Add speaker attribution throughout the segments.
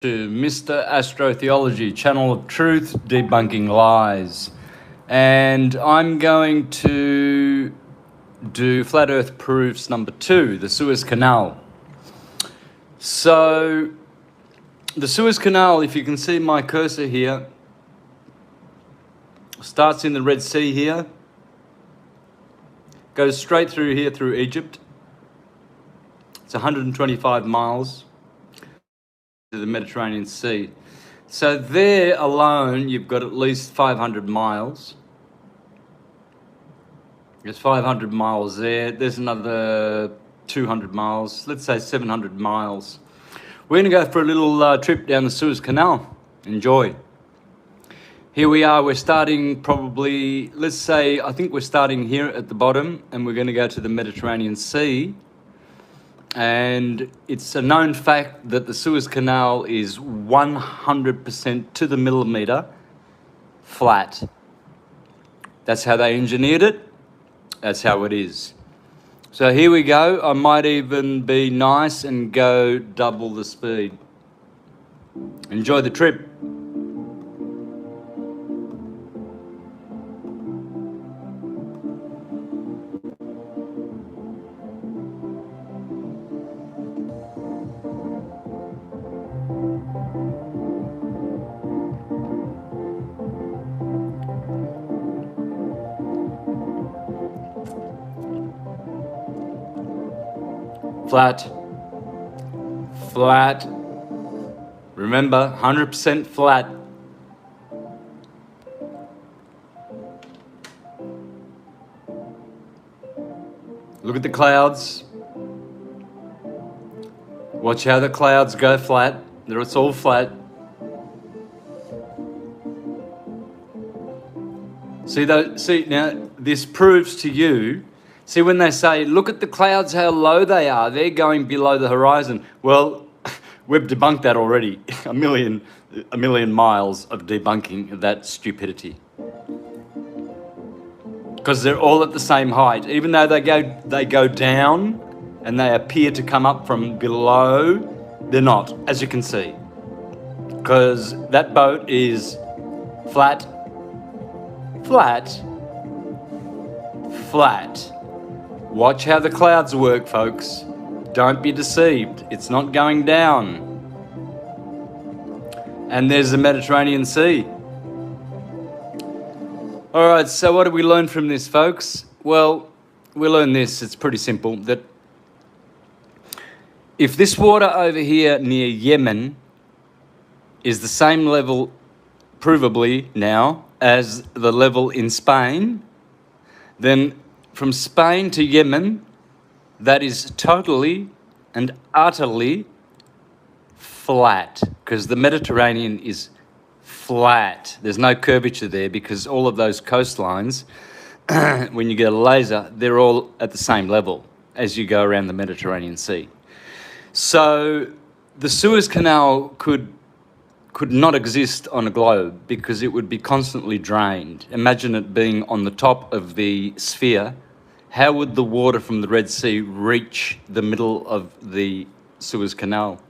Speaker 1: To Mr. Astrotheology, channel of truth, debunking lies. And I'm going to do Flat Earth proofs number 2, the Suez Canal. So, the Suez Canal, if you can see my cursor here, starts in the Red Sea here, goes straight through here through Egypt. It's 125 miles. To the Mediterranean Sea. So there alone, you've got at least 500 miles. There's 500 miles there. There's another 200 miles. Let's say 700 miles. We're going to go for a little trip down the Suez Canal. Enjoy. Here we are. We're starting probably, let's say, I think we're starting here at the bottom, and we're going to go to the Mediterranean Sea. And it's a known fact that the Suez Canal is 100% to the millimeter flat. That's how they engineered it. That's how it is. So here we go. I might even be nice and go double the speed. Enjoy the trip. Flat. Flat. Remember, 100% flat. Look at the clouds. Watch how the clouds go flat. It's all flat. See now, this proves to you. See, when they say, look at the clouds, how low they are, they're going below the horizon. Well, we've debunked that already. a million miles of debunking of that stupidity. Because they're all at the same height. Even though they go down and they appear to come up from below, they're not, as you can see. Because that boat is flat, flat, flat. Watch how the clouds work, folks. Don't be deceived. It's not going down. And there's the Mediterranean Sea. All right, so what do we learn from this, folks? Well, we learn this. It's pretty simple. That if this water over here near Yemen is the same level, provably now, as the level in Spain, then from Spain to Yemen, that is totally and utterly flat, because the Mediterranean is flat. There's no curvature there because all of those coastlines, when you get a laser, they're all at the same level as you go around the Mediterranean Sea. So the Suez Canal could not exist on a globe because it would be constantly drained. Imagine it being on the top of the sphere. How would the water from the Red Sea reach the middle of the Suez Canal?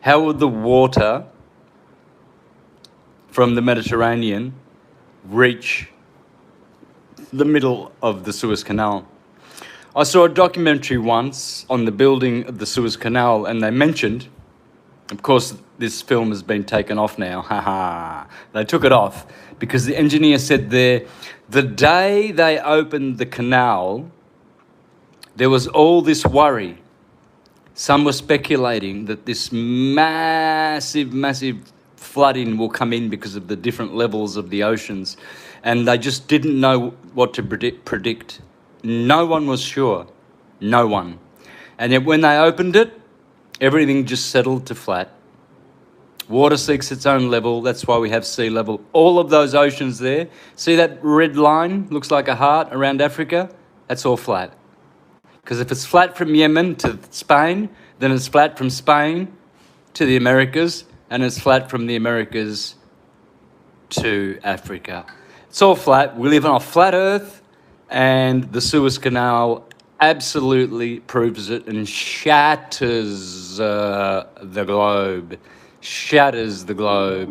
Speaker 1: How would the water from the Mediterranean reach the middle of the Suez Canal? I saw a documentary once on the building of the Suez Canal, and they mentioned, of course, this film has been taken off now. They took it off because the engineer said there, the day they opened the canal, there was all this worry. Some were speculating that this massive flooding will come in because of the different levels of the oceans. And they just didn't know what to predict. No one was sure. No one. And yet when they opened it, everything just settled to flat. Water seeks its own level. That's why we have sea level. All of those oceans there. See that red line? Looks like a heart around Africa? That's all flat. Because if it's flat from Yemen to Spain, then it's flat from Spain to the Americas, and it's flat from the Americas to Africa. It's all flat. We live on a flat earth, and the Suez Canal absolutely proves it and shatters the globe. shatters the globe.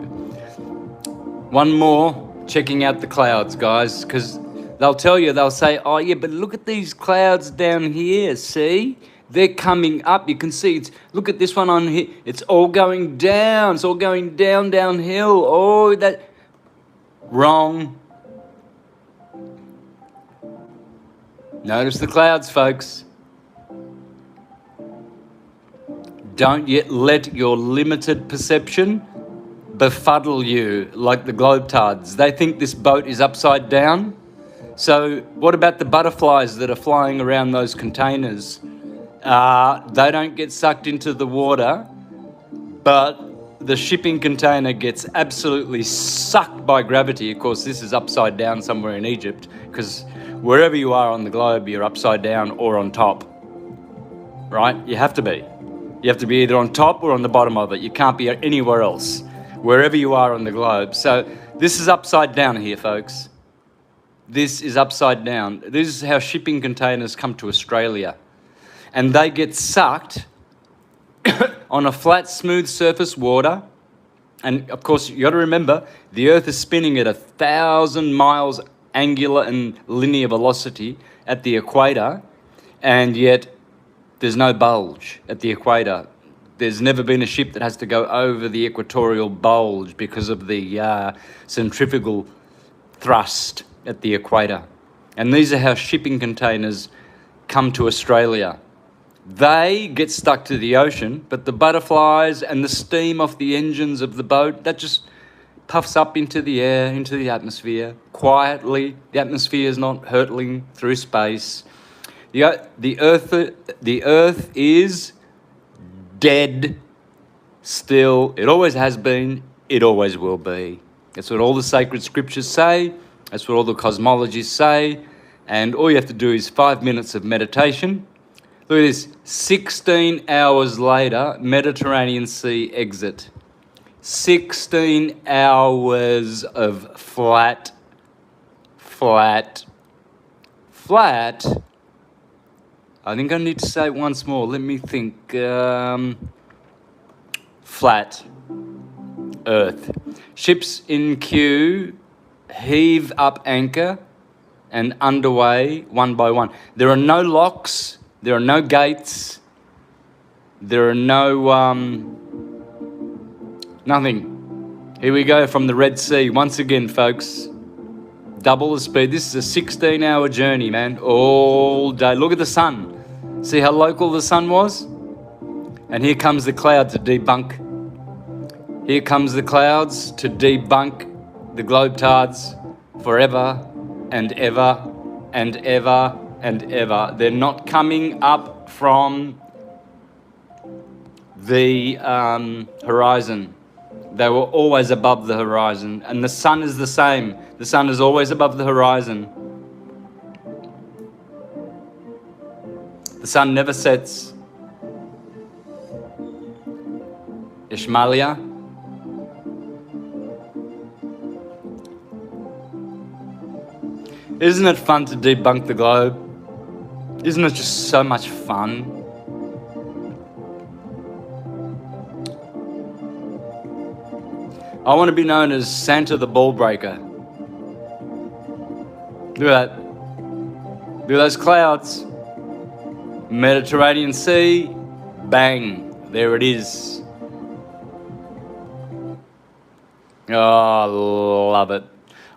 Speaker 1: One more, checking out the clouds, guys, because they'll say, oh yeah, but look at these clouds down here, see? They're coming up. You can see look at this one on here. It's all going down. It's all going downhill. Oh, wrong. Notice the clouds, folks. Don't yet let your limited perception befuddle you like the globetards. They think this boat is upside down. So what about the butterflies that are flying around those containers? They don't get sucked into the water, but the shipping container gets absolutely sucked by gravity. Of course, this is upside down somewhere in Egypt, because wherever you are on the globe, you're upside down or on top, right? You have to be. You have to be either on top or on the bottom of it. You can't be anywhere else, wherever you are on the globe. So this is upside down here, folks. This is upside down. This is how shipping containers come to Australia. And they get sucked on a flat, smooth surface water. And of course, you got to remember, the Earth is spinning at 1,000 miles angular and linear velocity at the equator, and yet there's no bulge at the equator. There's never been a ship that has to go over the equatorial bulge because of the centrifugal thrust at the equator. And these are how shipping containers come to Australia. They get stuck to the ocean, but the butterflies and the steam off the engines of the boat, that just puffs up into the air, into the atmosphere, quietly. The atmosphere is not hurtling through space. The Earth is dead still. It always has been. It always will be. That's what all the sacred scriptures say. That's what all the cosmologies say. And all you have to do is 5 minutes of meditation. Look at this. 16 hours later, Mediterranean Sea exit. 16 hours of flat. I think I need to say it once more. Let me think. Flat Earth. Ships in queue heave up anchor and underway one by one. There are no locks. There are no gates. There are no, nothing. Here we go from the Red Sea. Once again, folks, double the speed. This is a 16-hour journey, man, all day. Look at the sun. See how local the sun was? And here comes the cloud to debunk. Here comes the clouds to debunk the globetards forever and ever and ever and ever. They're not coming up from the horizon. They were always above the horizon. And the sun is the same. The sun is always above the horizon. The sun never sets. Ishmaelia. Isn't it fun to debunk the globe? Isn't it just so much fun? I want to be known as Santa the Ball Breaker. Look at that. Look at those clouds. Mediterranean Sea. Bang. There it is. Oh, love it.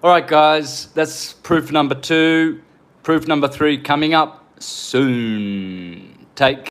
Speaker 1: All right, guys, that's proof number 2. Proof number 3 coming up soon. Take care.